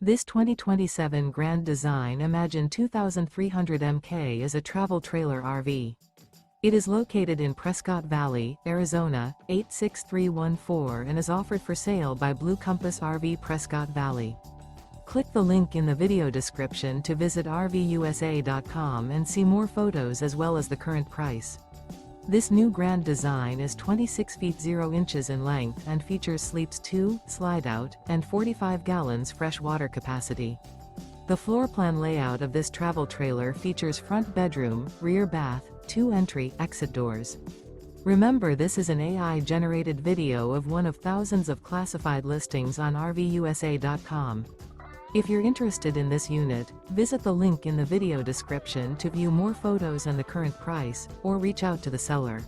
This 2027 Grand Design Imagine 2300 MK is a travel trailer RV. It is located in Prescott Valley, Arizona, 86314 and is offered for sale by Blue Compass RV Prescott Valley. Click the link in the video description to visit RVUSA.com and see more photos as well as the current price. This new Grand Design is 26 feet 0 inches in length and features sleeps 2, slide-out, and 45 gallons fresh water capacity. The floor plan layout of this travel trailer features front bedroom, rear bath, 2 entry/exit doors. Remember, this is an AI-generated video of one of thousands of classified listings on RVUSA.com. If you're interested in this unit, visit the link in the video description to view more photos and the current price, or reach out to the seller.